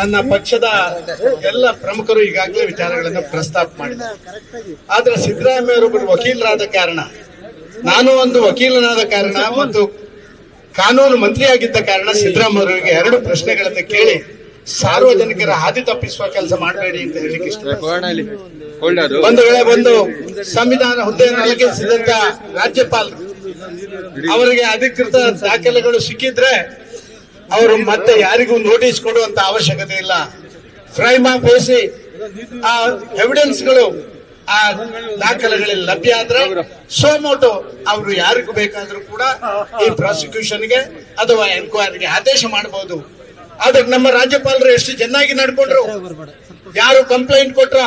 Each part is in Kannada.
ನನ್ನ ಪಕ್ಷದ ಎಲ್ಲ ಪ್ರಮುಖರು ಈಗಾಗಲೇ ವಿಚಾರಗಳನ್ನು ಪ್ರಸ್ತಾಪ ಮಾಡಿದ್ದಾರೆ. ಆದ್ರೆ ಸಿದ್ದರಾಮಯ್ಯ ಅವರೊಬ್ಬರು ವಕೀಲರಾದ ಕಾರಣ, ನಾನು ಒಂದು ವಕೀಲನಾದ ಕಾರಣ ಮತ್ತು ಕಾನೂನು ಮಂತ್ರಿಯಾಗಿದ್ದ ಕಾರಣ ಸಿದ್ದರಾಮಯ್ಯ ಅವರಿಗೆ ಎರಡು ಪ್ರಶ್ನೆಗಳನ್ನು ಕೇಳಿ ಸಾರ್ವಜನಿಕರ ಹಾದಿ ತಪ್ಪಿಸುವ ಕೆಲಸ ಮಾಡಬೇಡಿ ಅಂತ ಹೇಳಲಿಕ್ಕೆ ಇಷ್ಟ. ಒಂದು ವೇಳೆ ಒಂದು ಸಂವಿಧಾನ ಹುದ್ದೆಯನ್ನು ಅಲಂಕರಿಸಿದಂತ ರಾಜ್ಯಪಾಲರು ಅವರಿಗೆ ಅಧಿಕೃತ ದಾಖಲೆಗಳು ಸಿಕ್ಕಿದ್ರೆ ಅವರು ಮತ್ತೆ ಯಾರಿಗೂ ನೋಟಿಸ್ ಕೊಡುವಂತ ಅವಶ್ಯಕತೆ ಇಲ್ಲ. ಪ್ರೈಮಾ ಫೇಸಿ ಆ ಎವಿಡೆನ್ಸ್ಗಳು ಆ ದಾಖಲೆಗಳಲ್ಲಿ ಲಭ್ಯ ಆದ್ರೆ ಸೋಮೋಟೋ ಅವರು ಯಾರಿಗೂ ಬೇಕಾದ್ರೂ ಕೂಡ ಈ ಪ್ರಾಸಿಕ್ಯೂಷನ್ಗೆ ಅಥವಾ ಎನ್ಕ್ವೈರಿಗೆ ಆದೇಶ ಮಾಡಬಹುದು. ಆದ್ರೆ ನಮ್ಮ ರಾಜ್ಯಪಾಲರು ಎಷ್ಟು ಚೆನ್ನಾಗಿ ನಡ್ಕೊಂಡ್ರು. ಯಾರು ಕಂಪ್ಲೇಂಟ್ ಕೊಟ್ರ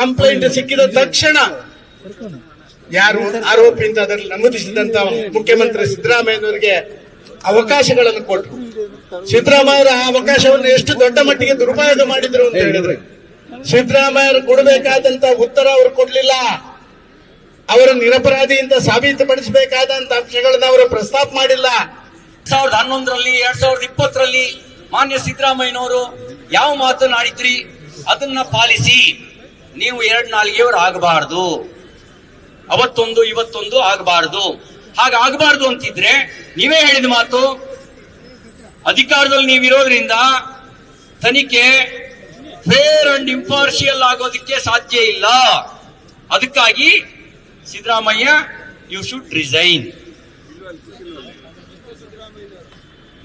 ಕಂಪ್ಲೇಂಟ್ ಸಿಕ್ಕಿದ ತಕ್ಷಣ ಯಾರು ಆರೋಪಿ ಅಂತ ಅದರಲ್ಲಿ ನಮೂದಿಸಿದಂತ ಮುಖ್ಯಮಂತ್ರಿ ಸಿದ್ದರಾಮಯ್ಯನವರಿಗೆ ಅವಕಾಶಗಳನ್ನು ಕೊಟ್ಟರು. ಸಿದ್ದರಾಮಯ್ಯರ ಆ ಅವಕಾಶವನ್ನು ಎಷ್ಟು ದೊಡ್ಡ ಮಟ್ಟಿಗೆ ದುರುಪಯೋಗ ಮಾಡಿದ್ರು ಅಂತ ಹೇಳಿದ್ರೆ, ಸಿದ್ದರಾಮಯ್ಯರು ಕೊಡಬೇಕಾದಂತ ಉತ್ತರ ಅವರು ಕೊಡ್ಲಿಲ್ಲ. ಅವರ ನಿರಪರಾಧಿ ಅಂತ ಸಾಬೀತುಪಡಿಸಬೇಕಾದಂತ ಅಂಶಗಳನ್ನ ಅವರು ಪ್ರಸ್ತಾಪ ಮಾಡಿಲ್ಲ. 2011ರಲ್ಲಿ 2020ರಲ್ಲಿ ಮಾನ್ಯ ಸಿದ್ದರಾಮಯ್ಯನವರು ಯಾವ ಮಾತನ್ನು ಆಡಿದ್ರಿ ಅದನ್ನ ಪಾಲಿಸಿ. ನೀವು ಎರಡು ನಾಲಿಗೆಯವರು ಆಗಬಾರದು, ಅವತ್ತೊಂದು ಇವತ್ತೊಂದು ಆಗಬಾರದು. ಹಾಗಾಗಬಾರದು ಅಂತಿದ್ರೆ ನೀವೇ ಹೇಳಿದ ಮಾತು, ಅಧಿಕಾರದಲ್ಲಿ ನೀವಿರೋದ್ರಿಂದ ತನಿಖೆ ಫೇರ್ ಅಂಡ್ ಇಂಪಾರ್ಷಿಯಲ್ ಆಗೋದಕ್ಕೆ ಸಾಧ್ಯ ಇಲ್ಲ. ಅದಕ್ಕಾಗಿ ಸಿದ್ದರಾಮಯ್ಯ ಯು ಶುಡ್ ರಿಸೈನ್.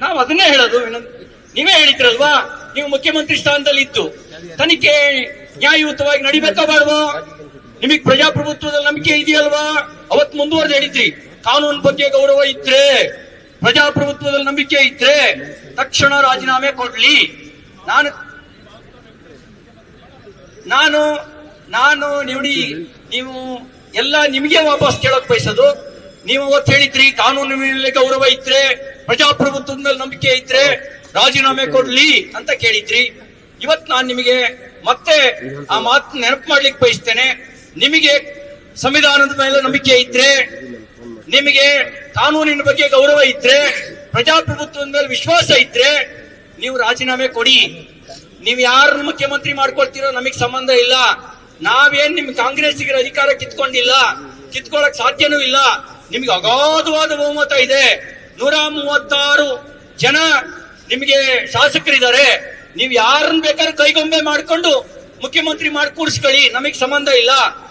ನಾವು ಅದನ್ನೇ ಹೇಳೋದು. ನೀವೇ ಹೇಳಿದ್ರಲ್ವಾ, ನೀವು ಮುಖ್ಯಮಂತ್ರಿ ಸ್ಥಾನದಲ್ಲಿ ಇದ್ದು ತನಿಖೆ ನ್ಯಾಯಯುತವಾಗಿ ನಡಿಬೇಕಾ ಬಾಳ್ವಾ? ನಿಮಗೆ ಪ್ರಜಾಪ್ರಭುತ್ವದಲ್ಲಿ ನಂಬಿಕೆ ಇದೆಯಲ್ವಾ? ಅವತ್ತು ಮುಂದುವರೆದು ಹೇಳಿದ್ರಿ, ಕಾನೂನು ಬಗ್ಗೆ ಗೌರವ ಇದ್ರೆ, ಪ್ರಜಾಪ್ರಭುತ್ವದಲ್ಲಿ ನಂಬಿಕೆ ಇದ್ರೆ ತಕ್ಷಣ ರಾಜೀನಾಮೆ ಕೊಡ್ಲಿ. ನಾನು ನೀವು ಎಲ್ಲ ನಿಮಗೆ ವಾಪಸ್ ಕೇಳಕ್ ಬಯಸೋದು. ನೀವು ಅವತ್ತು ಹೇಳಿದ್ರಿ ಕಾನೂನು ಮೇಲೆ ಗೌರವ ಇದ್ರೆ, ಪ್ರಜಾಪ್ರಭುತ್ವದಲ್ಲಿ ನಂಬಿಕೆ ಇದ್ರೆ ರಾಜೀನಾಮೆ ಕೊಡ್ಲಿ ಅಂತ ಕೇಳಿದ್ರಿ. ಇವತ್ತು ನಾನು ನಿಮಗೆ ಮತ್ತೆ ಆ ಮಾತು ನೆನಪು ಮಾಡ್ಲಿಕ್ಕೆ ಬಯಸ್ತೇನೆ. ನಿಮಗೆ ಸಂವಿಧಾನದ ಮೇಲೆ ನಂಬಿಕೆ ಇದ್ರೆ, ನಿಮಗೆ ಕಾನೂನಿನ ಬಗ್ಗೆ ಗೌರವ ಇದ್ರೆ, ಪ್ರಜಾಪ್ರಭುತ್ವದ ಮೇಲೆ ವಿಶ್ವಾಸ ಇದ್ರೆ ನೀವು ರಾಜೀನಾಮೆ ಕೊಡಿ. ನೀವು ಯಾರನ್ನು ಮುಖ್ಯಮಂತ್ರಿ ಮಾಡ್ಕೊಳ್ತೀರೋ ನಮಗೆ ಸಂಬಂಧ ಇಲ್ಲ. ನಾವೇನ್ ನಿಮ್ ಕಾಂಗ್ರೆಸ್ಸಿಗೆ ಅಧಿಕಾರ ಕಿತ್ಕೊಂಡಿಲ್ಲ, ಕಿತ್ಕೊಳ್ಳಕ್ ಸಾಧ್ಯನೂ ಇಲ್ಲ. ನಿಮ್ಗೆ ಅಗಾಧವಾದ ಬಹುಮತ ಇದೆ. 136 ಜನ ನಿಮಗೆ ಶಾಸಕರಿದ್ದಾರೆ. ನೀವು ಯಾರನ್ನ ಬೇಕಾದ್ರೆ ಕೈಗೊಂಬೆ ಮಾಡ್ಕೊಂಡು ಮುಖ್ಯಮಂತ್ರಿ ಮಾಡಿ ಕೂಡಿಸ್ಕೊಳ್ಳಿ, ನಮಗ್ ಸಂಬಂಧ ಇಲ್ಲ.